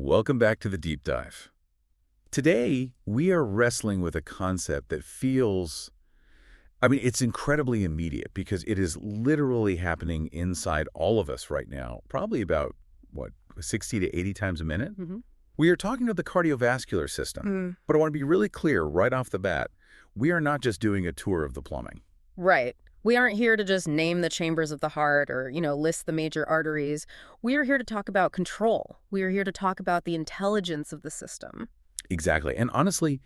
Welcome back to the deep dive. Today, we are wrestling with a concept that feels, it's incredibly immediate because it is literally happening inside all of us right now, probably about, 60 to 80 times a minute? hmm We are talking about the cardiovascular system, but I want to be really clear right off the bat. We are not just doing a tour of the plumbing. Right. We aren't here to just name the chambers of the heart or, list the major arteries. We are here to talk about control. We are here to talk about the intelligence of the system. Exactly. And honestly,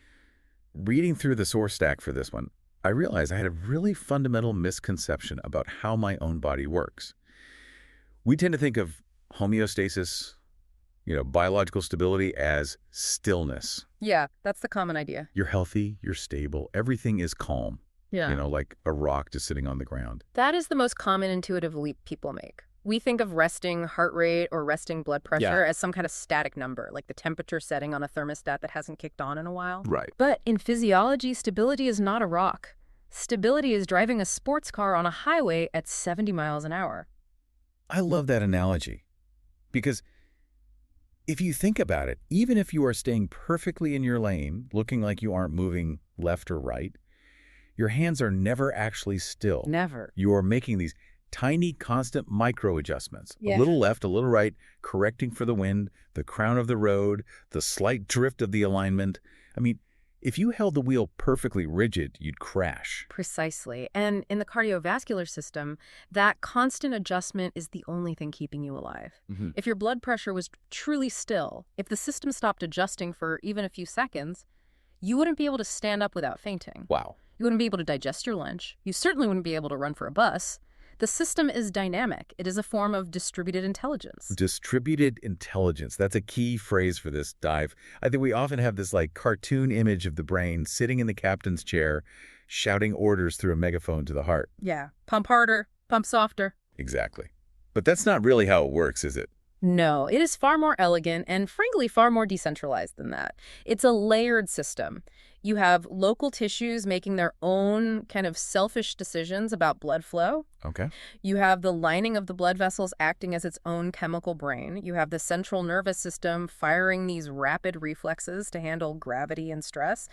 reading through the source stack for this one, I realized I had a really fundamental misconception about how my own body works. We tend to think of homeostasis, biological stability as stillness. Yeah, that's the common idea. You're healthy, you're stable, everything is calm, Yeah. like a rock just sitting on the ground. That is the most common intuitive leap people make. We think of resting heart rate or resting blood pressure Yeah. as some kind of static number, like the temperature setting on a thermostat that hasn't kicked on in a while. Right. But in physiology, stability is not a rock. Stability is driving a sports car on a highway at 70 miles an hour. I love that analogy because if you think about it, even if you are staying perfectly in your lane, looking like you aren't moving left or right, your hands are never actually still. Never. You are making these tiny, constant micro adjustments. Yeah. A little left, a little right, correcting for the wind, the crown of the road, the slight drift of the alignment. If you held the wheel perfectly rigid, you'd crash. Precisely. And in the cardiovascular system, that constant adjustment is the only thing keeping you alive. If your blood pressure was truly still, if the system stopped adjusting for even a few seconds, you wouldn't be able to stand up without fainting. Wow. You wouldn't be able to digest your lunch. You certainly wouldn't be able to run for a bus. The system is dynamic. It is a form of distributed intelligence. Distributed intelligence. That's a key phrase for this dive. I think we often have this cartoon image of the brain sitting in the captain's chair, shouting orders through a megaphone to the heart. Yeah. Pump harder, pump softer. Exactly. But that's not really how it works, is it? No, it is far more elegant and, frankly, far more decentralized than that. It's a layered system. You have local tissues making their own kind of selfish decisions about blood flow. Okay. You have the lining of the blood vessels acting as its own chemical brain. You have the central nervous system firing these rapid reflexes to handle gravity and stress.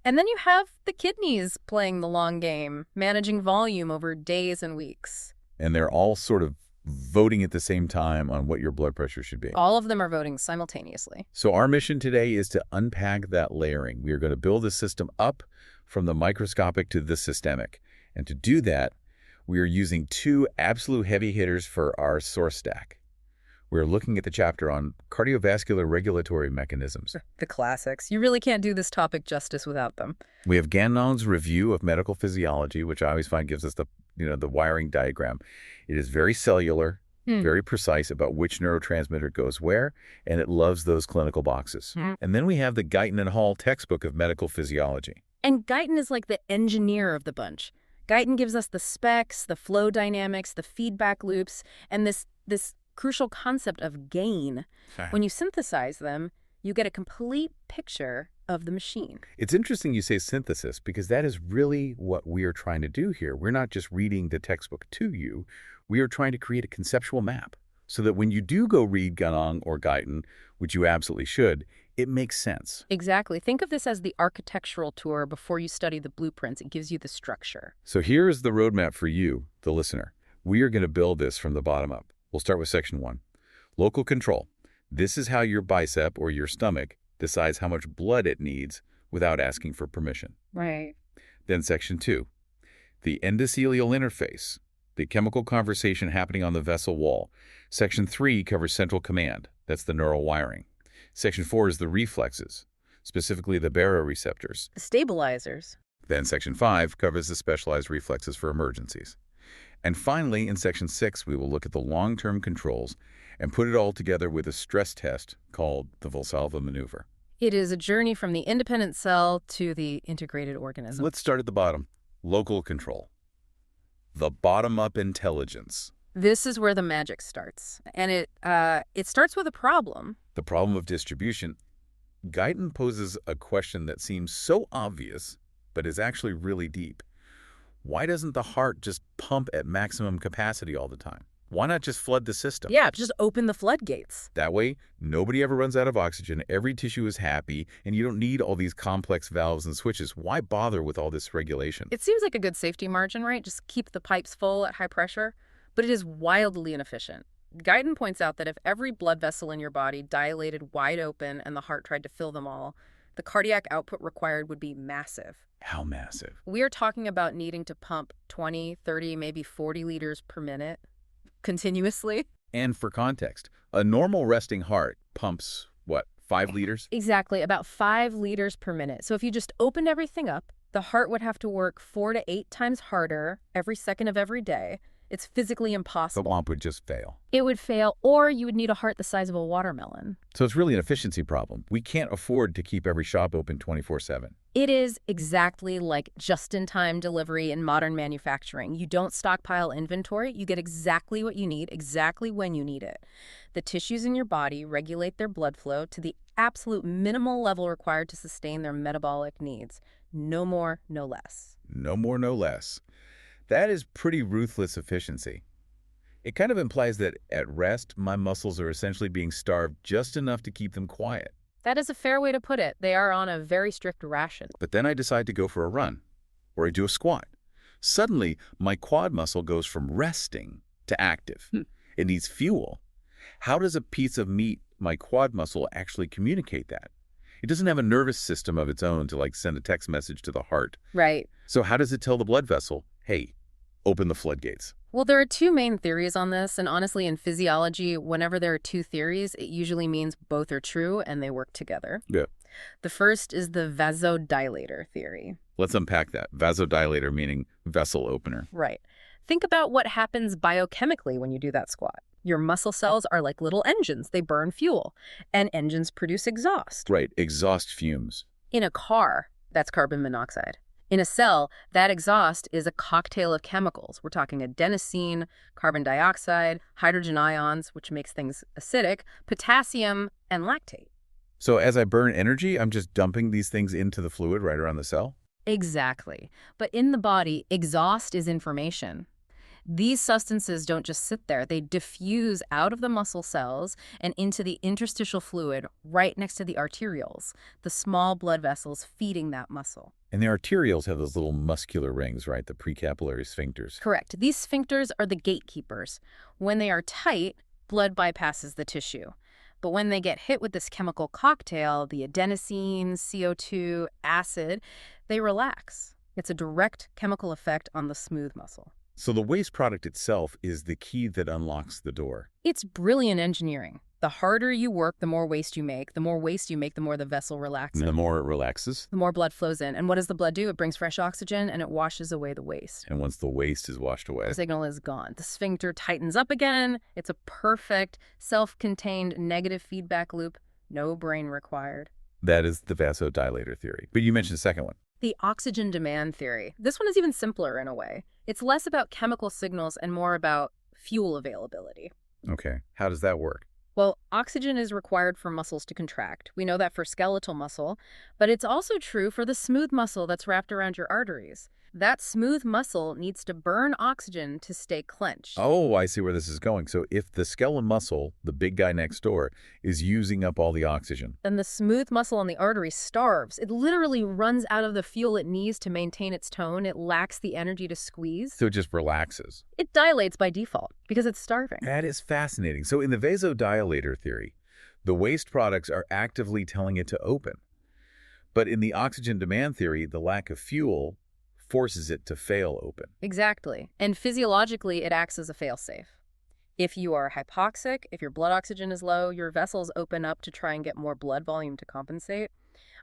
And then you have the kidneys playing the long game, managing volume over days and weeks. And they're all sort of voting at the same time on what your blood pressure should be. All of them are voting simultaneously. So our mission today is to unpack that layering. We are going to build the system up from the microscopic to the systemic. And to do that, we are using two absolute heavy hitters for our source stack. We're looking at the chapter on cardiovascular regulatory mechanisms. The classics. You really can't do this topic justice without them. We have Gagnon's review of medical physiology, which I always find gives us the wiring diagram. It is very cellular, very precise about which neurotransmitter goes where, and it loves those clinical boxes. And then we have the Guyton and Hall textbook of medical physiology. And Guyton is like the engineer of the bunch. Guyton gives us the specs, the flow dynamics, the feedback loops, and this crucial concept of gain. When you synthesize them, you get a complete picture of the machine. It's interesting you say synthesis because that is really what we are trying to do here. We're not just reading the textbook to you. We are trying to create a conceptual map so that when you do go read Guyton or Guyton, which you absolutely should, it makes sense. Exactly. Think of this as the architectural tour before you study the blueprints. It gives you the structure. So here's the roadmap for you, the listener. We are going to build this from the bottom up. We'll start with section 1. Local control. This is how your bicep or your stomach decides how much blood it needs without asking for permission. Right. Then section 2. The endothelial interface. The chemical conversation happening on the vessel wall. Section 3 covers central command. That's the neural wiring. Section 4 is the reflexes, specifically the baroreceptors. The stabilizers. Then section 5 covers the specialized reflexes for emergencies. And finally, in section 6, we will look at the long-term controls and put it all together with a stress test called the Valsalva maneuver. It is a journey from the independent cell to the integrated organism. Let's start at the bottom. Local control. The bottom-up intelligence. This is where the magic starts. And it starts with a problem. The problem of distribution. Guyton poses a question that seems so obvious, but is actually really deep. Why doesn't the heart just pump at maximum capacity all the time? Why not just flood the system? Yeah, just open the floodgates. That way, nobody ever runs out of oxygen, every tissue is happy, and you don't need all these complex valves and switches. Why bother with all this regulation? It seems like a good safety margin, right? Just keep the pipes full at high pressure. But it is wildly inefficient. Guyton points out that if every blood vessel in your body dilated wide open and the heart tried to fill them all, the cardiac output required would be massive. How massive? We are talking about needing to pump 20, 30, maybe 40 liters per minute continuously. And for context, a normal resting heart pumps, what, 5 liters? Exactly, about 5 liters per minute. So if you just opened everything up, the heart would have to work 4 to 8 times harder every second of every day. It's physically The impossible. pump would just fail. It would fail, or you would need a heart the size of a watermelon. So it's really an efficiency problem. We can't afford to keep every shop open 24/7. It is exactly like just-in-time delivery in modern manufacturing. You don't stockpile inventory. You get exactly what you need, exactly when you need it. The tissues in your body regulate their blood flow to the absolute minimal level required to sustain their metabolic needs. No more, no less. No more, no less. That is pretty ruthless efficiency. It kind of implies that at rest, my muscles are essentially being starved just enough to keep them quiet. That is a fair way to put it. They are on a very strict ration. But then I decide to go for a run, or I do a squat. Suddenly, my quad muscle goes from resting to active. It needs fuel. How does a piece of meat, my quad muscle, actually communicate that? It doesn't have a nervous system of its own to send a text message to the heart. Right. So how does it tell the blood vessel, hey, open the floodgates? Well, there are two main theories on this, and honestly, in physiology, whenever there are two theories, it usually means both are true and they work together. Yeah. The first is the vasodilator theory. Let's unpack that. Vasodilator meaning vessel opener. Right. Think about what happens biochemically when you do that squat. Your muscle cells are like little engines. They burn fuel, and engines produce exhaust. Right, exhaust fumes. In a car, that's carbon monoxide. In a cell, that exhaust is a cocktail of chemicals. We're talking adenosine, carbon dioxide, hydrogen ions, which makes things acidic, potassium, and lactate. So as I burn energy, I'm just dumping these things into the fluid right around the cell? Exactly. But in the body, exhaust is information. These substances don't just sit there. They diffuse out of the muscle cells and into the interstitial fluid right next to the arterioles, the small blood vessels feeding that muscle. And the arterioles have those little muscular rings, right? The precapillary sphincters. Correct. These sphincters are the gatekeepers. When they are tight, blood bypasses the tissue. But when they get hit with this chemical cocktail, the adenosine, CO2, acid, they relax. It's a direct chemical effect on the smooth muscle. So the waste product itself is the key that unlocks the door. It's brilliant engineering. The harder you work, the more waste you make. The more waste you make, the more the vessel relaxes. And the more it relaxes. The more blood flows in. And what does the blood do? It brings fresh oxygen and it washes away the waste. And once the waste is washed away. The signal is gone. The sphincter tightens up again. It's a perfect, self-contained negative feedback loop. No brain required. That is the vasodilator theory. But you mentioned the second one. The oxygen demand theory. This one is even simpler in a way. It's less about chemical signals and more about fuel availability. Okay. How does that work? Well, oxygen is required for muscles to contract. We know that for skeletal muscle, but it's also true for the smooth muscle that's wrapped around your arteries. That smooth muscle needs to burn oxygen to stay clenched. Oh, I see where this is going. So if the skeletal muscle, the big guy next door, is using up all the oxygen, Then the smooth muscle on the artery starves. It literally runs out of the fuel it needs to maintain its tone. It lacks the energy to squeeze. so it just relaxes. It dilates by default because it's starving. That is fascinating. So in the vasodilator theory, the waste products are actively telling it to open. But in the oxygen demand theory, the lack of fuel forces it to fail open. Exactly. And physiologically, it acts as a failsafe. If you are hypoxic, if your blood oxygen is low, your vessels open up to try and get more blood volume to compensate.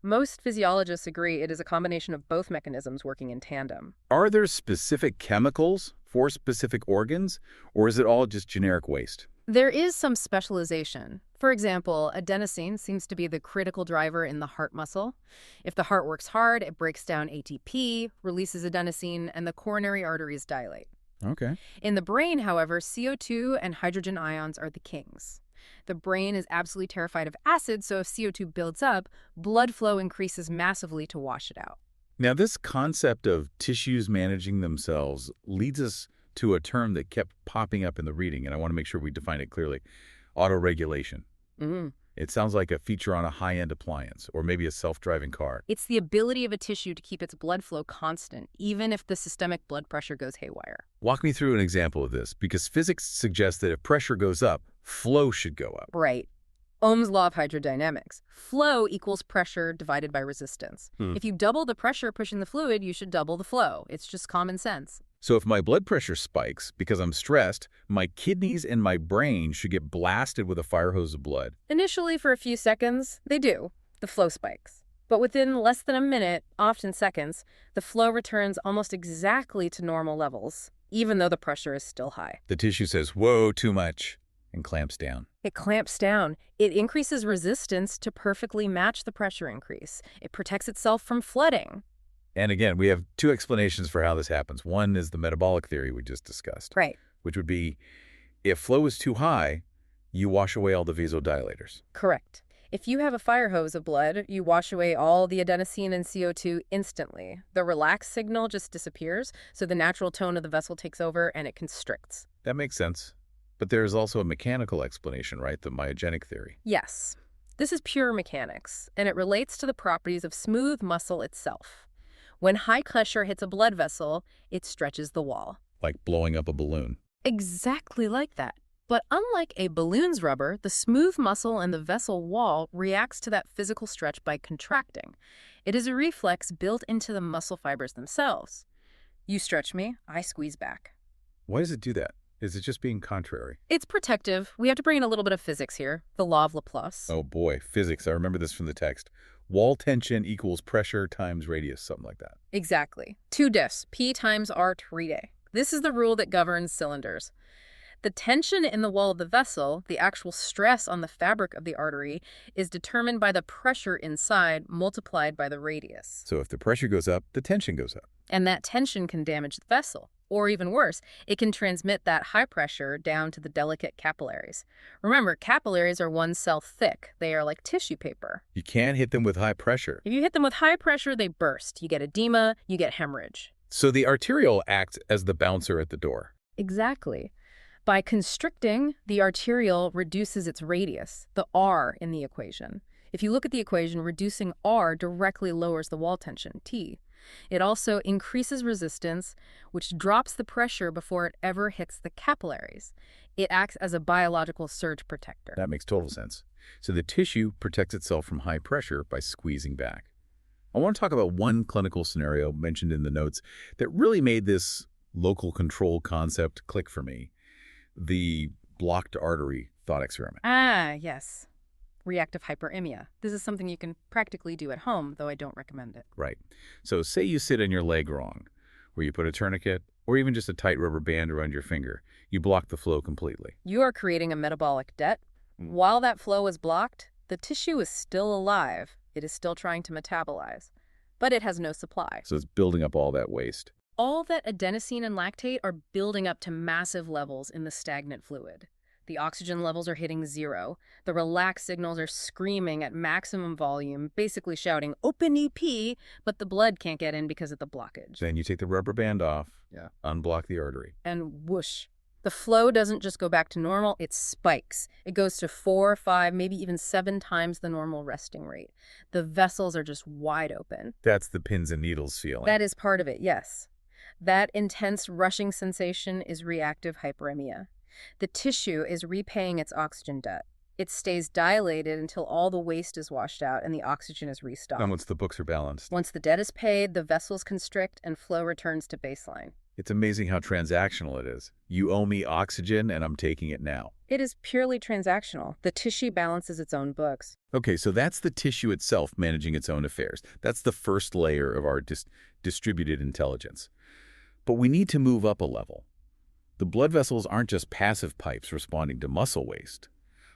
Most physiologists agree it is a combination of both mechanisms working in tandem. Are there specific chemicals for specific organs, or is it all just generic waste? There is some specialization. For example, adenosine seems to be the critical driver in the heart muscle. If the heart works hard, it breaks down ATP, releases adenosine, and the coronary arteries dilate. Okay. In the brain, however, CO2 and hydrogen ions are the kings. The brain is absolutely terrified of acid, so if CO2 builds up, blood flow increases massively to wash it out. Now, this concept of tissues managing themselves leads us to a term that kept popping up in the reading, and I want to make sure we define it clearly. Autoregulation. Mm. It sounds like a feature on a high-end appliance or maybe a self-driving car. It's the ability of a tissue to keep its blood flow constant, even if the systemic blood pressure goes haywire. Walk me through an example of this, because physics suggests that if pressure goes up, flow should go up. Right. Ohm's law of hydrodynamics. Flow equals pressure divided by resistance. If you double the pressure pushing the fluid, you should double the flow. It's just common sense. So if my blood pressure spikes because I'm stressed, my kidneys and my brain should get blasted with a fire hose of blood. Initially, for a few seconds, they do. The flow spikes. But within less than a minute, often seconds, the flow returns almost exactly to normal levels, even though the pressure is still high. The tissue says, whoa, too much, and clamps down. It clamps down. It increases resistance to perfectly match the pressure increase. It protects itself from flooding. And again, we have two explanations for how this happens. One is the metabolic theory we just discussed. Right. Which would be, if flow is too high, you wash away all the vasodilators. Correct. If you have a fire hose of blood, you wash away all the adenosine and CO2 instantly. The relaxed signal just disappears, so the natural tone of the vessel takes over and it constricts. That makes sense. But there's also a mechanical explanation, right? The myogenic theory. Yes. This is pure mechanics, and it relates to the properties of smooth muscle itself. When high pressure hits a blood vessel, it stretches the wall. Like blowing up a balloon. Exactly like that. But unlike a balloon's rubber, the smooth muscle in the vessel wall reacts to that physical stretch by contracting. It is a reflex built into the muscle fibers themselves. You stretch me, I squeeze back. Why does it do that? Is it just being contrary? It's protective. We have to bring in a little bit of physics here. The law of Laplace. Oh boy, physics. I remember this from the text. Wall tension equals pressure times radius, something like that. Exactly. 2 diffs, P times R 3 This is the rule that governs cylinders. The tension in the wall of the vessel, the actual stress on the fabric of the artery, is determined by the pressure inside multiplied by the radius. So if the pressure goes up, the tension goes up. And that tension can damage the vessel. Or even worse, it can transmit that high pressure down to the delicate capillaries. Remember, capillaries are 1 cell thick. They are like tissue paper. You can't hit them with high pressure. If you hit them with high pressure, they burst. You get edema, you get hemorrhage. So the arteriole acts as the bouncer at the door. Exactly. By constricting, the arteriole reduces its radius, the R in the equation. If you look at the equation, reducing R directly lowers the wall tension, T. It also increases resistance, which drops the pressure before it ever hits the capillaries. It acts as a biological surge protector. That makes total sense. So the tissue protects itself from high pressure by squeezing back. I want to talk about one clinical scenario mentioned in the notes that really made this local control concept click for me. The blocked artery thought experiment. Ah, yes. Reactive hyperemia. This is something you can practically do at home, though I don't recommend it. Right. So say you sit on your leg wrong, where you put a tourniquet or even just a tight rubber band around your finger. You block the flow completely. You are creating a metabolic debt. While that flow is blocked, the tissue is still alive. It is still trying to metabolize, but it has no supply. So it's building up all that waste. All that adenosine and lactate are building up to massive levels in the stagnant fluid. The oxygen levels are hitting 0. The relaxed signals are screaming at maximum volume, basically shouting, "Open EP," but the blood can't get in because of the blockage. Then you take the rubber band off, unblock the artery. And whoosh. The flow doesn't just go back to normal, it spikes. It goes to 4, 5, maybe even 7 times the normal resting rate. The vessels are just wide open. That's the pins and needles feeling. That is part of it, yes. That intense rushing sensation is reactive hyperemia. The tissue is repaying its oxygen debt. It stays dilated until all the waste is washed out and the oxygen is restocked. And once the books are balanced. Once the debt is paid, the vessels constrict and flow returns to baseline. It's amazing how transactional it is. You owe me oxygen and I'm taking it now. It is purely transactional. The tissue balances its own books. Okay, so that's the tissue itself managing its own affairs. That's the first layer of our distributed intelligence. But we need to move up a level. The blood vessels aren't just passive pipes responding to muscle waste.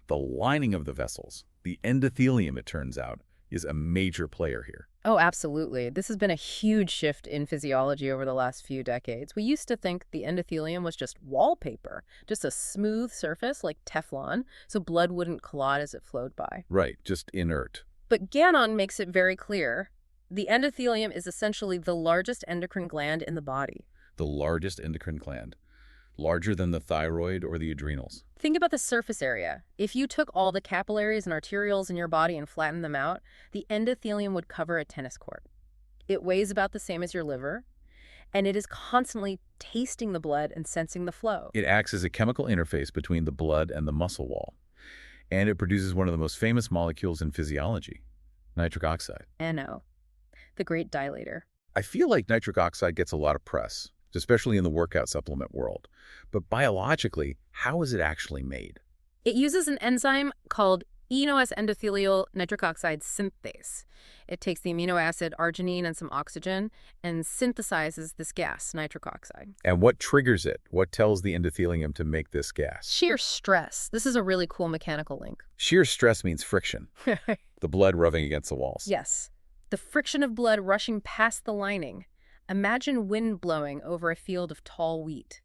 The lining of the vessels, the endothelium, it turns out, is a major player here. Oh, absolutely. This has been a huge shift in physiology over the last few decades. We used to think the endothelium was just wallpaper, just a smooth surface like Teflon, so blood wouldn't clot as it flowed by. Right, just inert. But Gannon makes it very clear. The endothelium is essentially the largest endocrine gland in the body. The largest endocrine gland. larger than the thyroid or the adrenals. Think about the surface area. If you took all the capillaries and arterioles in your body and flattened them out, the endothelium would cover a tennis court. It weighs about the same as your liver, and it is constantly tasting the blood and sensing the flow. It acts as a chemical interface between the blood and the muscle wall, and it produces one of the most famous molecules in physiology, nitric oxide. NO, the great dilator. I feel like nitric oxide gets a lot of press, especially in the workout supplement world. But biologically, how is it actually made? It uses an enzyme called ENOS endothelial nitric oxide synthase. It takes the amino acid arginine and some oxygen and synthesizes this gas, nitric oxide. And what triggers it? What tells the endothelium to make this gas? Shear stress. This is a really cool mechanical link. Shear stress means friction, the blood rubbing against the walls. Yes. The friction of blood rushing past the lining. Imagine wind blowing over a field of tall wheat.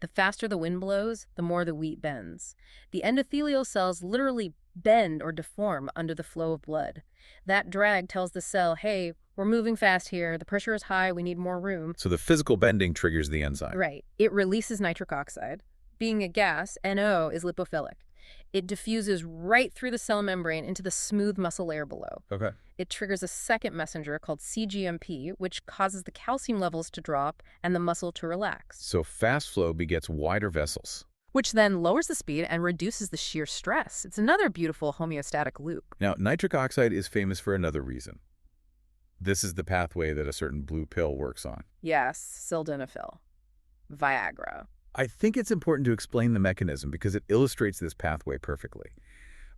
The faster the wind blows, the more the wheat bends. The endothelial cells literally bend or deform under the flow of blood. That drag tells the cell, hey, we're moving fast here, the pressure is high, we need more room. So the physical bending triggers the enzyme. Right. It releases nitric oxide. Being a gas, NO is lipophilic. It diffuses right through the cell membrane into the smooth muscle layer below. Okay. It triggers a second messenger called cGMP, which causes the calcium levels to drop and the muscle to relax. So fast flow begets wider vessels. Which then lowers the speed and reduces the shear stress. It's another beautiful homeostatic loop. Now, nitric oxide is famous for another reason. This is the pathway that a certain blue pill works on. Yes, sildenafil. Viagra. I think it's important to explain the mechanism because it illustrates this pathway perfectly.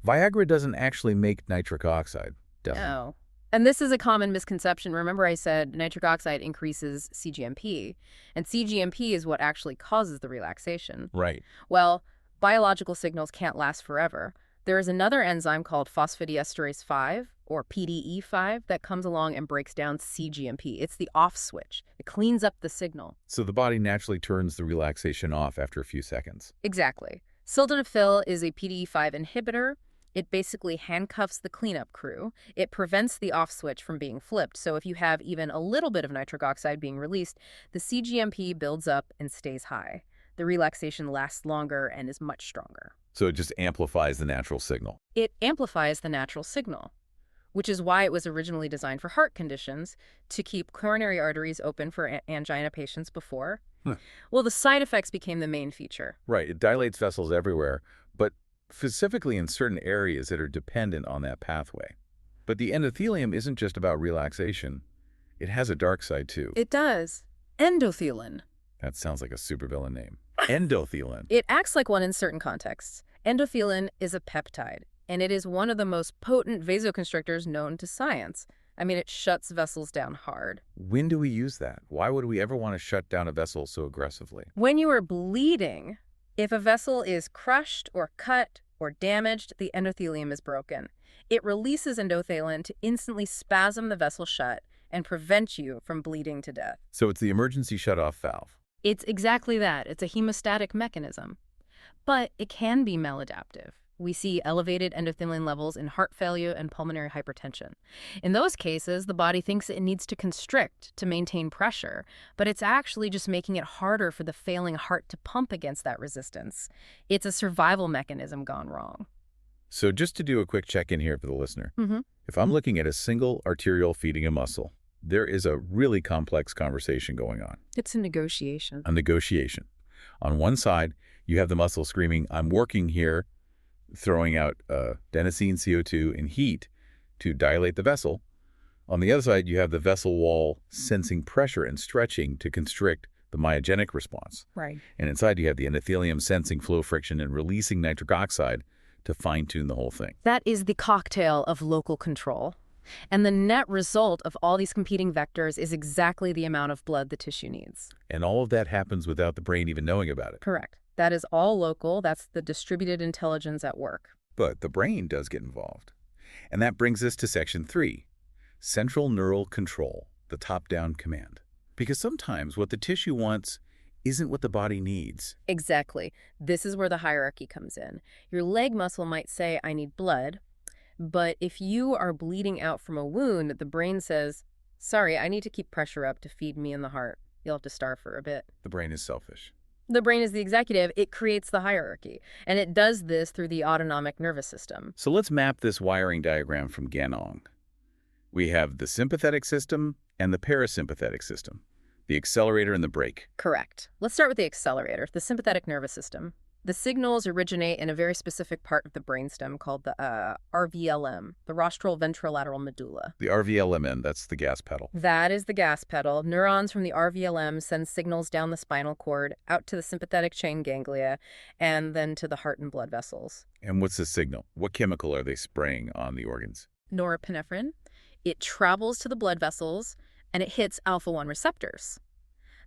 Viagra doesn't actually make nitric oxide, does it? No. And this is a common misconception. Remember I said nitric oxide increases cGMP, and cGMP is what actually causes the relaxation. Right. Well, biological signals can't last forever. There is another enzyme called phosphodiesterase 5, or PDE5, that comes along and breaks down cGMP. It's the off switch. It cleans up the signal. So the body naturally turns the relaxation off after a few seconds. Exactly. Sildenafil is a PDE5 inhibitor. It basically handcuffs the cleanup crew. It prevents the off switch from being flipped. So if you have even a little bit of nitric oxide being released, the cGMP builds up and stays high. The relaxation lasts longer and is much stronger. So it just amplifies the natural signal. It amplifies the natural signal, which is why it was originally designed for heart conditions, to keep coronary arteries open for angina patients before. Well, the side effects became the main feature. Right. It dilates vessels everywhere, but specifically in certain areas that are dependent on that pathway. But the endothelium isn't just about relaxation. It has a dark side, too. It does. Endothelin. That sounds like a supervillain name. Endothelin. It acts like one in certain contexts. Endothelin is a peptide, and it is one of the most potent vasoconstrictors known to science. I mean, it shuts vessels down hard. When do we use that? Why would we ever want to shut down a vessel so aggressively? When you are bleeding, if a vessel is crushed or cut or damaged, the endothelium is broken. It releases endothelin to instantly spasm the vessel shut and prevent you from bleeding to death. So it's the emergency shutoff valve. It's exactly that. It's a hemostatic mechanism. But it can be maladaptive. We see elevated endothelin levels in heart failure and pulmonary hypertension. In those cases, the body thinks it needs to constrict to maintain pressure, but it's actually just making it harder for the failing heart to pump against that resistance. It's a survival mechanism gone wrong. So just to do a quick check-in here for the listener, if I'm looking at a single arteriole feeding a muscle, there is a really complex conversation going on. It's a negotiation. A negotiation. On one side, you have the muscle screaming, I'm working here, throwing out adenosine, CO2, and heat to dilate the vessel. On the other side, you have the vessel wall sensing pressure and stretching to constrict the myogenic response. Right. And inside, you have the endothelium sensing flow friction and releasing nitric oxide to fine-tune the whole thing. That is the cocktail of local control. And the net result of all these competing vectors is exactly the amount of blood the tissue needs. And all of that happens without the brain even knowing about it. Correct. That is all local. That's the distributed intelligence at work. But the brain does get involved. And that brings us to section 3, central neural control, the top-down command. Because sometimes what the tissue wants isn't what the body needs. Exactly. This is where the hierarchy comes in. Your leg muscle might say, I need blood. But if you are bleeding out from a wound, the brain says, sorry, I need to keep pressure up to feed me and the heart. You'll have to starve for a bit. The brain is selfish. The brain is the executive. It creates the hierarchy, and it does this through the autonomic nervous system. So let's map this wiring diagram from Ganong. We have the sympathetic system and the parasympathetic system, the accelerator and the brake. Correct. Let's start with the accelerator, the sympathetic nervous system. The signals originate in a very specific part of the brainstem called the RVLM, the rostral ventrolateral medulla. The RVLMN, that's the gas pedal. That is the gas pedal. Neurons from the RVLM send signals down the spinal cord, out to the sympathetic chain ganglia, and then to the heart and blood vessels. And what's the signal? What chemical are they spraying on the organs? Norepinephrine. It travels to the blood vessels, and it hits alpha-1 receptors.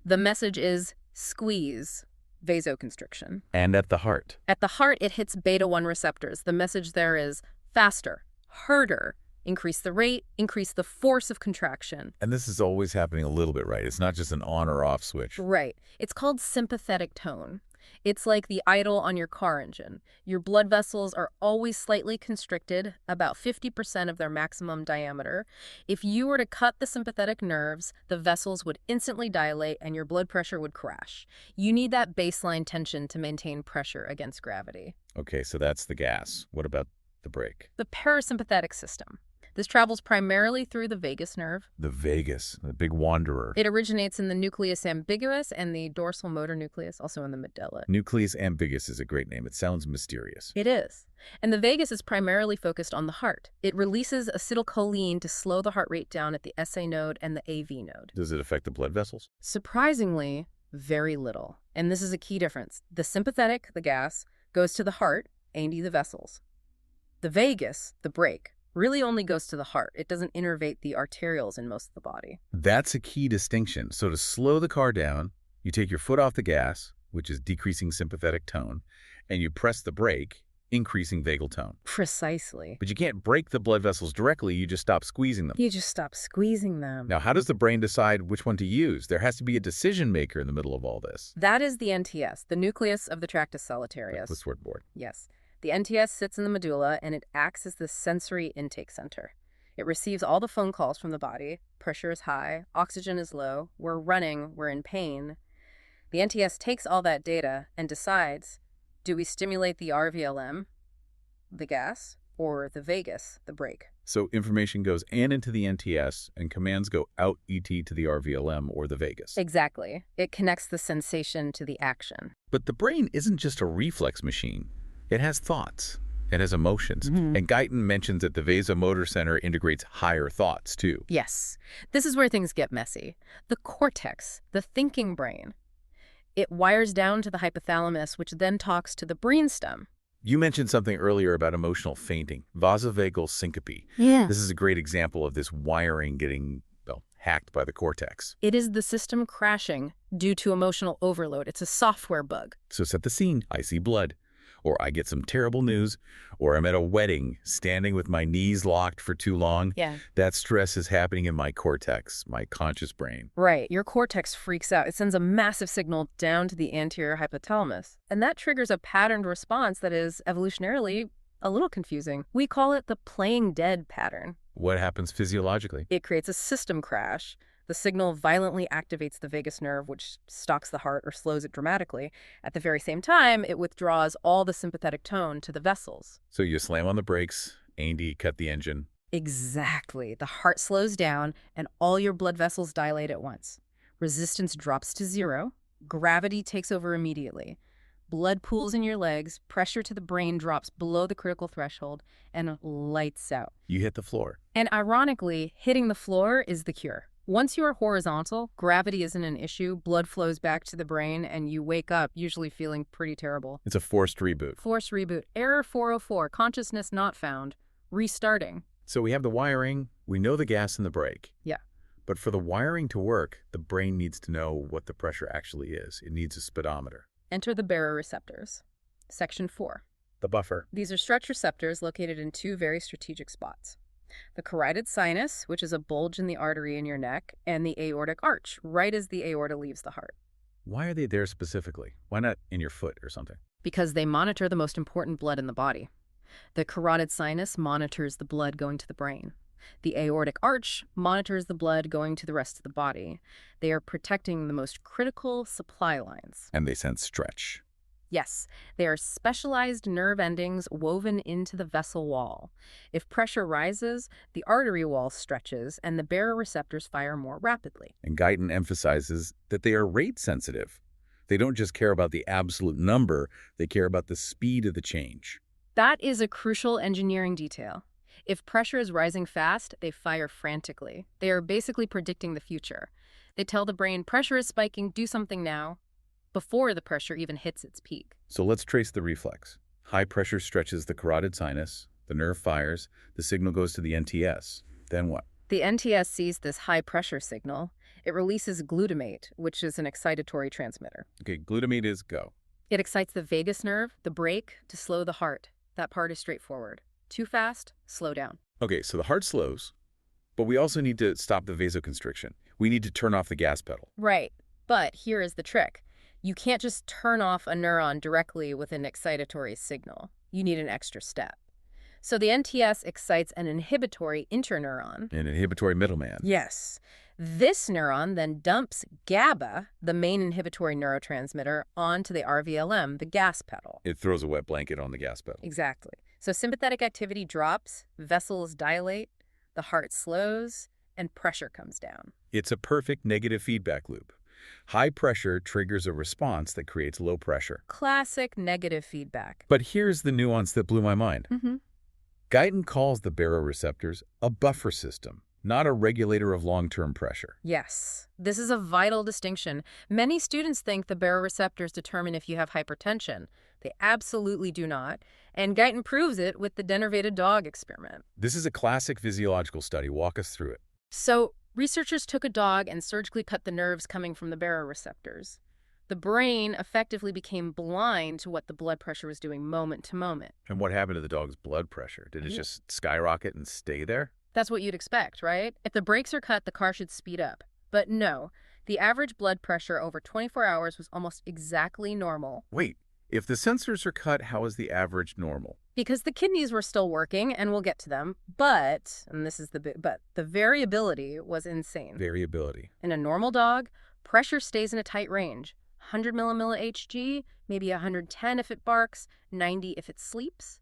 The message is squeeze. Vasoconstriction. And at the heart? At the heart, it hits beta-1 receptors. The message there is faster, harder, increase the rate, increase the force of contraction. And this is always happening a little bit, right? It's not just an on or off switch. Right. It's called sympathetic tone. It's like the idle on your car engine. Your blood vessels are always slightly constricted, about 50% of their maximum diameter. If you were to cut the sympathetic nerves, the vessels would instantly dilate and your blood pressure would crash. You need that baseline tension to maintain pressure against gravity. Okay, so that's the gas. What about the brake? The parasympathetic system. This travels primarily through the vagus nerve. The vagus, the big wanderer. It originates in the nucleus ambiguus and the dorsal motor nucleus, also in the medulla. Nucleus ambiguus is a great name. It sounds mysterious. It is. And the vagus is primarily focused on the heart. It releases acetylcholine to slow the heart rate down at the SA node and the AV node. Does it affect the blood vessels? Surprisingly, very little. And this is a key difference. The sympathetic, the gas, goes to the heart, AD the vessels. The vagus, the brake, really only goes to the heart. It doesn't innervate the arterioles in most of the body. That's a key distinction. So to slow the car down, you take your foot off the gas, which is decreasing sympathetic tone, and you press the brake, increasing vagal tone. Precisely. But you can't break the blood vessels directly, you just stop squeezing them. You just stop squeezing them. Now, how does the brain decide which one to use? There has to be a decision maker in the middle of all this. That is the NTS, the nucleus of the tractus solitarius. The sword board. Yes. The NTS sits in the medulla, and it acts as the sensory intake center. It receives all the phone calls from the body. Pressure is high, oxygen is low, we're running, we're in pain. The NTS takes all that data and decides, do we stimulate the RVLM, the gas, or the vagus, the brake? So information goes into the NTS, and commands go out ET to the RVLM or the vagus. Exactly. It connects the sensation to the action. But the brain isn't just a reflex machine. It has thoughts. It has emotions. And Guyton mentions that the vasomotor center integrates higher thoughts, too. Yes. This is where things get messy. The cortex, the thinking brain, it wires down to the hypothalamus, which then talks to the brainstem. You mentioned something earlier about emotional fainting, vasovagal syncope. Yeah. This is a great example of this wiring getting, well, hacked by the cortex. It is the system crashing due to emotional overload. It's a software bug. So set the scene. I see blood. Or I get some terrible news, or I'm at a wedding, standing with my knees locked for too long. Yeah. That stress is happening in my cortex, my conscious brain. Right. Your cortex freaks out. It sends a massive signal down to the anterior hypothalamus. And that triggers a patterned response that is evolutionarily a little confusing. We call it the playing dead pattern. What happens physiologically? It creates a system crash. The signal violently activates the vagus nerve, which stalks the heart or slows it dramatically. At the very same time, it withdraws all the sympathetic tone to the vessels. So you slam on the brakes, A&D, cut the engine. Exactly. The heart slows down and all your blood vessels dilate at once. Resistance drops to zero. Gravity takes over immediately. Blood pools in your legs, pressure to the brain drops below the critical threshold, and lights out. You hit the floor. And ironically, hitting the floor is the cure. Once you are horizontal, gravity isn't an issue, blood flows back to the brain, and you wake up usually feeling pretty terrible. It's a forced reboot. Forced reboot. Error 404, consciousness not found. Restarting. So we have the wiring, we know the gas and the brake. Yeah. But for the wiring to work, the brain needs to know what the pressure actually is. It needs a speedometer. Enter the baroreceptors. Section 4. The buffer. These are stretch receptors located in two very strategic spots. The carotid sinus, which is a bulge in the artery in your neck, and the aortic arch, right as the aorta leaves the heart. Why are they there specifically? Why not in your foot or something? Because they monitor the most important blood in the body. The carotid sinus monitors the blood going to the brain. The aortic arch monitors the blood going to the rest of the body. They are protecting the most critical supply lines. And they sense stretch. Yes, they are specialized nerve endings woven into the vessel wall. If pressure rises, the artery wall stretches and the baroreceptors fire more rapidly. And Guyton emphasizes that they are rate sensitive. They don't just care about the absolute number, they care about the speed of the change. That is a crucial engineering detail. If pressure is rising fast, they fire frantically. They are basically predicting the future. They tell the brain, pressure is spiking, do something now, before the pressure even hits its peak. So let's trace the reflex. High pressure stretches the carotid sinus, the nerve fires, the signal goes to the NTS. Then what? The NTS sees this high pressure signal. It releases glutamate, which is an excitatory transmitter. Okay, glutamate is go. It excites the vagus nerve, the brake, to slow the heart. That part is straightforward. Too fast, slow down. Okay, so the heart slows, but we also need to stop the vasoconstriction. We need to turn off the gas pedal. Right, but here is the trick. You can't just turn off a neuron directly with an excitatory signal. You need an extra step. So the NTS excites an inhibitory interneuron. An inhibitory middleman. Yes. This neuron then dumps GABA, the main inhibitory neurotransmitter, onto the RVLM, the gas pedal. It throws a wet blanket on the gas pedal. Exactly. So sympathetic activity drops, vessels dilate, the heart slows, and pressure comes down. It's a perfect negative feedback loop. High pressure triggers a response that creates low pressure. Classic negative feedback. But here's the nuance that blew my mind. Guyton calls the baroreceptors a buffer system, not a regulator of long-term pressure. Yes, this is a vital distinction. Many students think the baroreceptors determine if you have hypertension. They absolutely do not, and Guyton proves it with the denervated dog experiment. This is a classic physiological study. Walk us through it. So, researchers took a dog and surgically cut the nerves coming from the baroreceptors. The brain effectively became blind to what the blood pressure was doing moment to moment. And what happened to the dog's blood pressure? Did it just skyrocket and stay there? That's what you'd expect, right? If the brakes are cut, the car should speed up. But no, the average blood pressure over 24 hours was almost exactly normal. Wait, if the sensors are cut, how is the average normal? Because the kidneys were still working, and we'll get to them, but, and this is the variability was insane. Variability. In a normal dog, pressure stays in a tight range. 100 millimilli Hg, maybe 110 if it barks, 90 if it sleeps.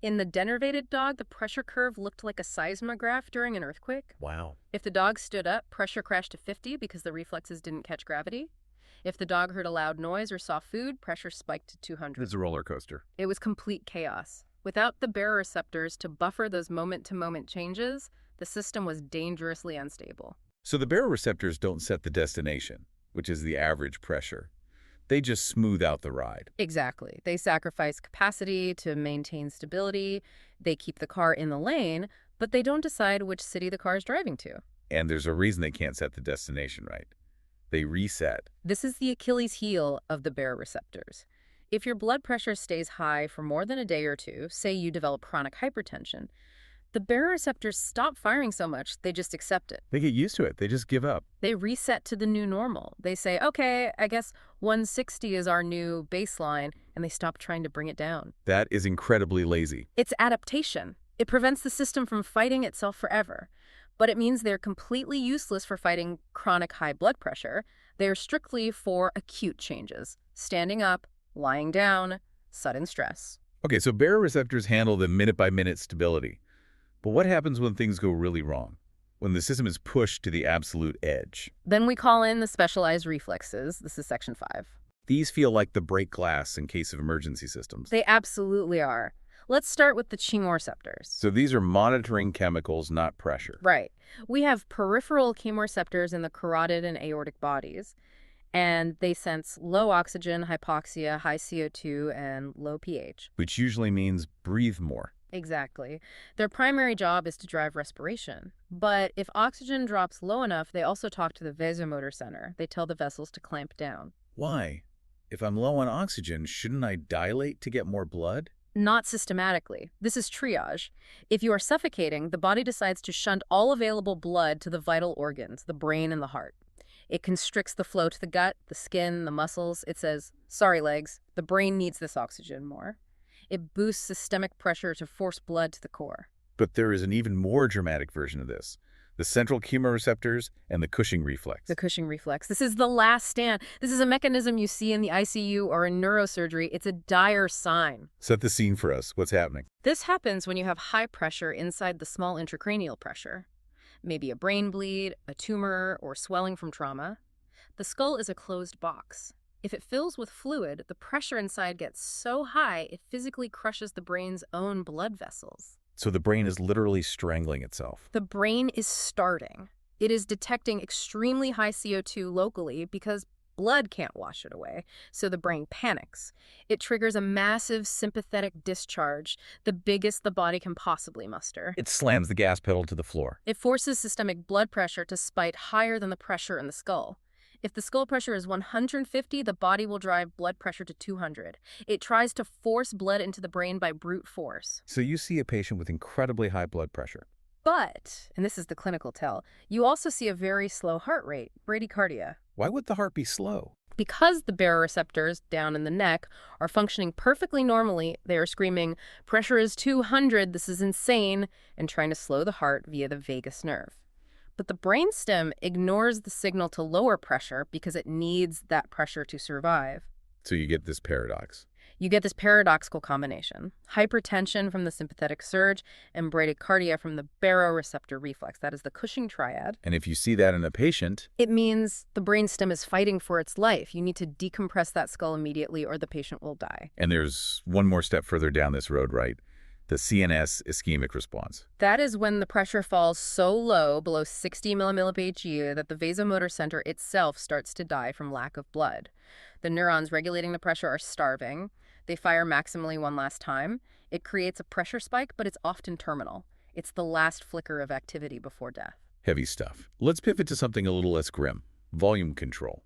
In the denervated dog, the pressure curve looked like a seismograph during an earthquake. Wow. If the dog stood up, pressure crashed to 50 because the reflexes didn't catch gravity. If the dog heard a loud noise or saw food, pressure spiked to 200. It's a roller coaster. It was complete chaos. Without the baroreceptors to buffer those moment-to-moment changes, the system was dangerously unstable. So the baroreceptors don't set the destination, which is the average pressure. They just smooth out the ride. Exactly. They sacrifice capacity to maintain stability. They keep the car in the lane, but they don't decide which city the car is driving to. And there's a reason they can't set the destination right. They reset. This is the Achilles heel of the baroreceptors. If your blood pressure stays high for more than a day or two, say you develop chronic hypertension, the baroreceptors stop firing so much, they just accept it. They get used to it. They just give up. They reset to the new normal. They say, okay, I guess 160 is our new baseline, and they stop trying to bring it down. That is incredibly lazy. It's adaptation. It prevents the system from fighting itself forever. But it means they're completely useless for fighting chronic high blood pressure. They're strictly for acute changes. Standing up, lying down, sudden stress. Okay, so baroreceptors handle the minute-by-minute stability. But what happens when things go really wrong? When the system is pushed to the absolute edge? Then we call in the specialized reflexes. This is section 5. These feel like the break glass in case of emergency systems. They absolutely are. Let's start with the chemoreceptors. So these are monitoring chemicals, not pressure. Right. We have peripheral chemoreceptors in the carotid and aortic bodies, and they sense low oxygen, hypoxia, high CO2, and low pH. Which usually means breathe more. Exactly. Their primary job is to drive respiration. But if oxygen drops low enough, they also talk to the vasomotor center. They tell the vessels to clamp down. Why? If I'm low on oxygen, shouldn't I dilate to get more blood? Not systematically. This is triage. If you are suffocating, the body decides to shunt all available blood to the vital organs, the brain and the heart. It constricts the flow to the gut, the skin, the muscles. It says, sorry, legs, the brain needs this oxygen more. It boosts systemic pressure to force blood to the core. But there is an even more dramatic version of this. The central chemoreceptors and the Cushing reflex. The Cushing reflex. This is the last stand. This is a mechanism you see in the ICU or in neurosurgery. It's a dire sign. Set the scene for us. What's happening? This happens when you have high pressure inside the small intracranial pressure. Maybe a brain bleed, a tumor, or swelling from trauma. The skull is a closed box. If it fills with fluid, the pressure inside gets so high it physically crushes the brain's own blood vessels. So the brain is literally strangling itself. The brain is starting. It is detecting extremely high CO2 locally because blood can't wash it away, so the brain panics. It triggers a massive sympathetic discharge, the biggest the body can possibly muster. It slams the gas pedal to the floor. It forces systemic blood pressure to spike higher than the pressure in the skull. If the skull pressure is 150, the body will drive blood pressure to 200. It tries to force blood into the brain by brute force. So you see a patient with incredibly high blood pressure. But, and this is the clinical tell, you also see a very slow heart rate, bradycardia. Why would the heart be slow? Because the baroreceptors down in the neck are functioning perfectly normally, they are screaming, "Pressure is 200, this is insane," and trying to slow the heart via the vagus nerve. But the brainstem ignores the signal to lower pressure because it needs that pressure to survive. So you get this paradox. You get this paradoxical combination: hypertension from the sympathetic surge and bradycardia from the baroreceptor reflex. That is the Cushing triad. And if you see that in a patient, It means the brainstem is fighting for its life. You need to decompress that skull immediately or the patient will die. and there's one more step further down this road, right? The CNS ischemic response. That is when the pressure falls so low, below 60 mmHg, that the vasomotor center itself starts to die from lack of blood. The neurons regulating the pressure are starving. They fire maximally one last time. It creates a pressure spike, but it's often terminal. It's the last flicker of activity before death. Heavy stuff. Let's pivot to something a little less grim. Volume control.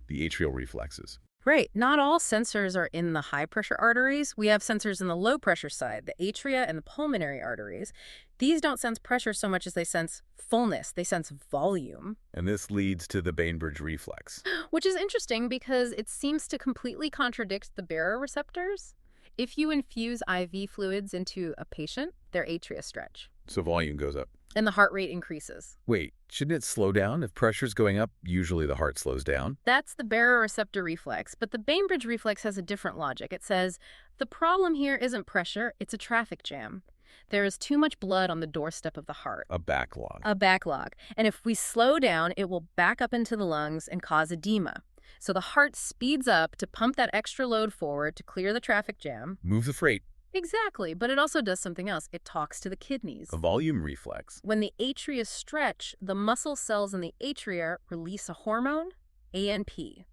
The atrial reflexes. Right. Not all sensors are in the high-pressure arteries. We have sensors in the low-pressure side, the atria and the pulmonary arteries. These don't sense pressure so much as they sense fullness. They sense volume. And this leads to the Bainbridge reflex. Which is interesting because it seems to completely contradict the baroreceptors. If you infuse IV fluids into a patient, their atria stretch. So volume goes up. And the heart rate increases. Wait, shouldn't it slow down? If pressure's going up, usually the heart slows down. That's the baroreceptor reflex, but the Bainbridge reflex has a different logic. It says, the problem here isn't pressure, it's a traffic jam. There is too much blood on the doorstep of the heart. A backlog. A backlog. And if we slow down, it will back up into the lungs and cause edema. So the heart speeds up to pump that extra load forward to clear the traffic jam. Move the freight. Exactly, but it also does something else. It talks to the kidneys. A volume reflex. When the atria stretch, the muscle cells in the atria release a hormone, ANP,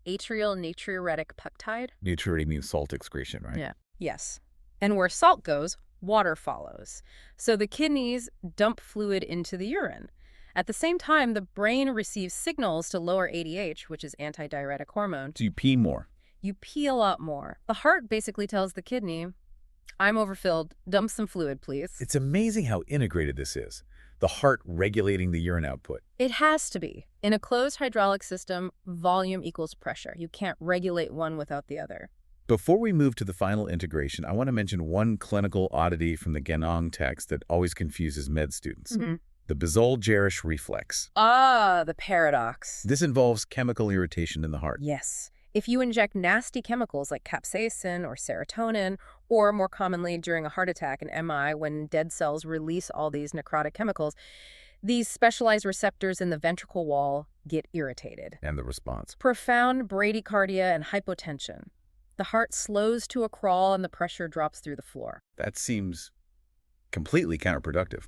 atrial natriuretic peptide. Natriuretic means salt excretion, right? Yeah. Yes. And where salt goes, water follows. So the kidneys dump fluid into the urine. At the same time, the brain receives signals to lower ADH, which is antidiuretic hormone. So you pee more. You pee a lot more. The heart basically tells the kidney, I'm overfilled, dump some fluid, please. It's amazing how integrated this is. The heart regulating the urine output. It has to be. In a closed hydraulic system, volume equals pressure. You can't regulate one without the other. Before we move to the final integration, I want to mention one clinical oddity from the Ganong text that always confuses med students. The Bazol-Jarisch reflex. Ah, the paradox. This involves chemical irritation in the heart. Yes. If you inject nasty chemicals like capsaicin or serotonin, or more commonly during a heart attack, an MI, when dead cells release all these necrotic chemicals, these specialized receptors in the ventricle wall get irritated. And the response. Profound bradycardia and hypotension. The heart slows to a crawl and the pressure drops through the floor. That seems completely counterproductive.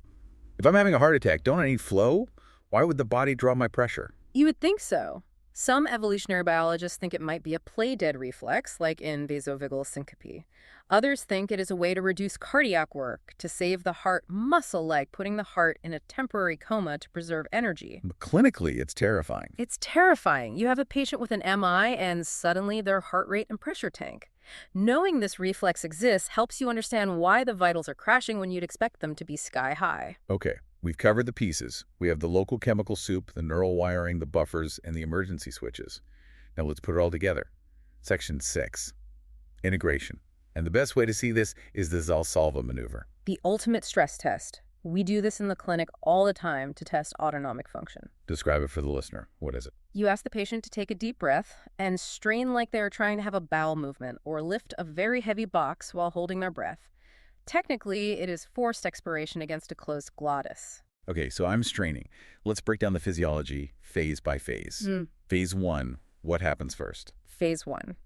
If I'm having a heart attack, don't I need flow? Why would the body draw my pressure? You would think so. Some evolutionary biologists think it might be a play-dead reflex, like in vasovagal syncope. Others think it is a way to reduce cardiac work, to save the heart muscle-like, putting the heart in a temporary coma to preserve energy. But clinically, it's terrifying. It's terrifying. You have a patient with an MI and suddenly their heart rate and pressure tank. Knowing this reflex exists helps you understand why the vitals are crashing when you'd expect them to be sky high. Okay. We've covered the pieces. We have the local chemical soup, the neural wiring, the buffers, and the emergency switches. Now let's put it all together. Section 6. Integration. And the best way to see this is the Valsalva maneuver. The ultimate stress test. We do this in the clinic all the time to test autonomic function. Describe it for the listener. What is it? You ask the patient to take a deep breath and strain like they're trying to have a bowel movement or lift a very heavy box while holding their breath. Technically, it is forced expiration against a closed glottis. Okay, so I'm straining. Let's break down the physiology phase by phase. Phase 1, what happens first? Phase 1.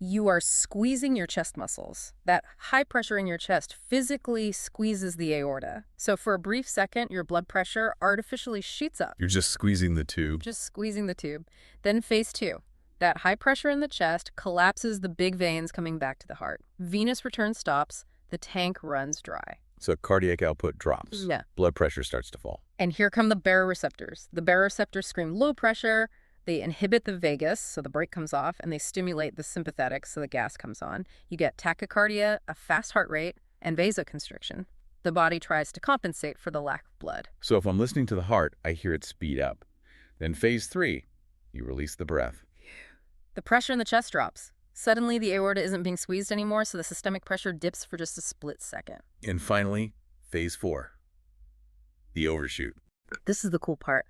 You are squeezing your chest muscles. That high pressure in your chest physically squeezes the aorta. So for a brief second, your blood pressure artificially shoots up. You're just squeezing the tube. Just squeezing the tube. Then phase 2. That high pressure in the chest collapses the big veins coming back to the heart. Venous return stops. The tank runs dry. So cardiac output drops. Yeah. Blood pressure starts to fall. And here come the baroreceptors. The baroreceptors scream low pressure. They inhibit the vagus, so the brake comes off, and they stimulate the sympathetic, so the gas comes on. You get tachycardia, a fast heart rate, and vasoconstriction. The body tries to compensate for the lack of blood. So if I'm listening to the heart, I hear it speed up. Then phase 3, you release the breath. The pressure in the chest drops. Suddenly, the aorta isn't being squeezed anymore, so the systemic pressure dips for just a split second. And finally, phase 4, the overshoot. This is the cool part.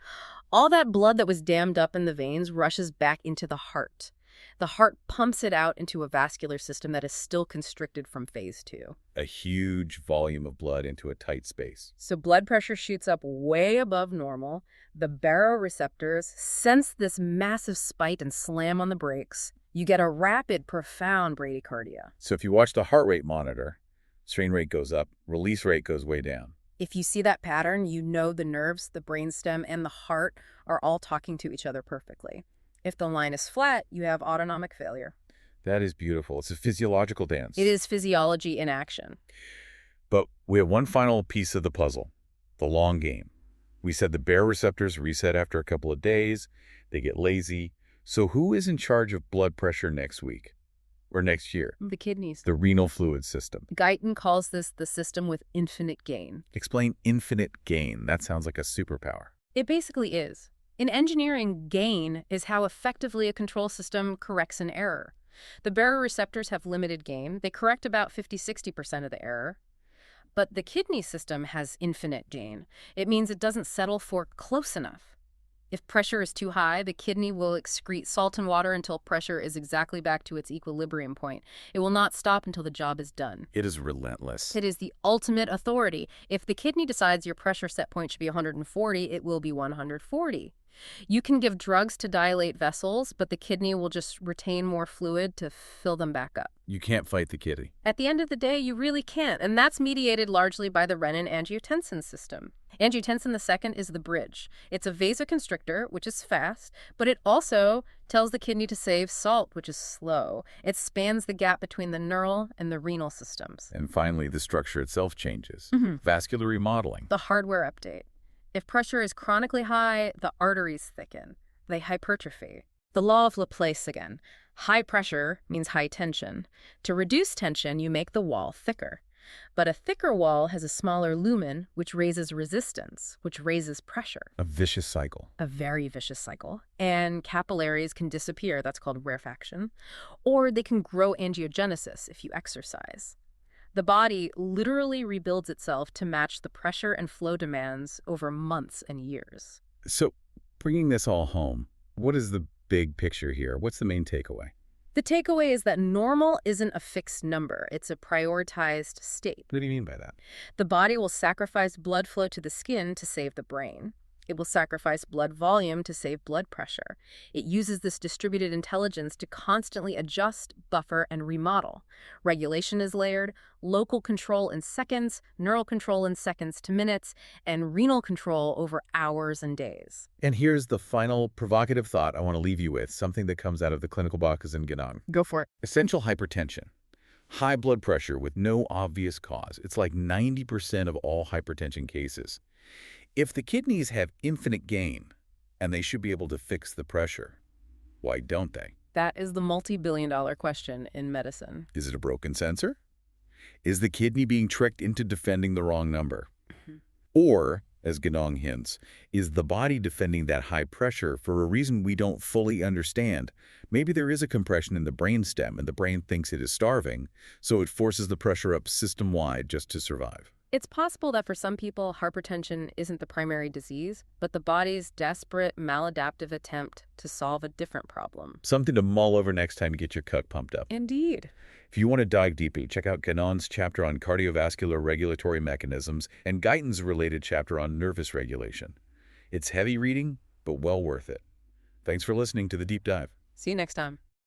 All that blood that was dammed up in the veins rushes back into the heart. The heart pumps it out into a vascular system that is still constricted from phase 2. A huge volume of blood into a tight space. So blood pressure shoots up way above normal. The baroreceptors sense this massive spike and slam on the brakes. You get a rapid, profound bradycardia. So if you watch the heart rate monitor, strain rate goes up, release rate goes way down. If you see that pattern, you know the nerves, the brainstem, and the heart are all talking to each other perfectly. If the line is flat, you have autonomic failure. That is beautiful. It's a physiological dance. It is physiology in action. But we have one final piece of the puzzle, the long game. We said the baroreceptors reset after a couple of days. They get lazy. So who is in charge of blood pressure next week or next year? The kidneys. The renal fluid system. Guyton calls this the system with infinite gain. Explain infinite gain. That sounds like a superpower. It basically is. In engineering, gain is how effectively a control system corrects an error. The baroreceptors have limited gain. They correct about 50–60% of the error. But the kidney system has infinite gain. It means it doesn't settle for close enough. If pressure is too high, the kidney will excrete salt and water until pressure is exactly back to its equilibrium point. It will not stop until the job is done. It is relentless. It is the ultimate authority. If the kidney decides your pressure set point should be 140, it will be 140. You can give drugs to dilate vessels, but the kidney will just retain more fluid to fill them back up. You can't fight the kidney. At the end of the day, you really can't, and that's mediated largely by the renin-angiotensin system. Angiotensin II is the bridge. It's a vasoconstrictor, which is fast, but it also tells the kidney to save salt, which is slow. It spans the gap between the neural and the renal systems. And finally, the structure itself changes. Vascular remodeling. The hardware update. If pressure is chronically high, the arteries thicken. They hypertrophy. The law of Laplace again. High pressure means high tension. To reduce tension, you make the wall thicker. But a thicker wall has a smaller lumen, which raises resistance, which raises pressure. A vicious cycle. A very vicious cycle. And capillaries can disappear. That's called rarefaction. Or they can grow angiogenesis if you exercise. The body literally rebuilds itself to match the pressure and flow demands over months and years. So, bringing this all home, what is the big picture here? What's the main takeaway? The takeaway is that normal isn't a fixed number. It's a prioritized state. What do you mean by that? The body will sacrifice blood flow to the skin to save the brain. It will sacrifice blood volume to save blood pressure. It uses this distributed intelligence to constantly adjust, buffer, and remodel. Regulation is layered, local control in seconds, neural control in seconds to minutes, and renal control over hours and days. And here's the final provocative thought I want to leave you with, something that comes out of the clinical boxes in Ganong. Go for it. Essential hypertension. High blood pressure with no obvious cause. It's like 90% of all hypertension cases. If the kidneys have infinite gain, and they should be able to fix the pressure, why don't they? That is the multi-billion-dollar question in medicine. Is it a broken sensor? Is the kidney being tricked into defending the wrong number? Or as Ganong hints, is the body defending that high pressure for a reason we don't fully understand. Maybe there is a compression in the brainstem and the brain thinks it is starving, so it forces the pressure up system-wide just to survive. It's possible that for some people, hypertension isn't the primary disease, but the body's desperate, maladaptive attempt to solve a different problem. Something to mull over next time you get your cuck pumped up. Indeed. If you want to dive deeper, check out Ganon's chapter on cardiovascular regulatory mechanisms and Guyton's related chapter on nervous regulation. It's heavy reading, but well worth it. Thanks for listening to The Deep Dive. See you next time.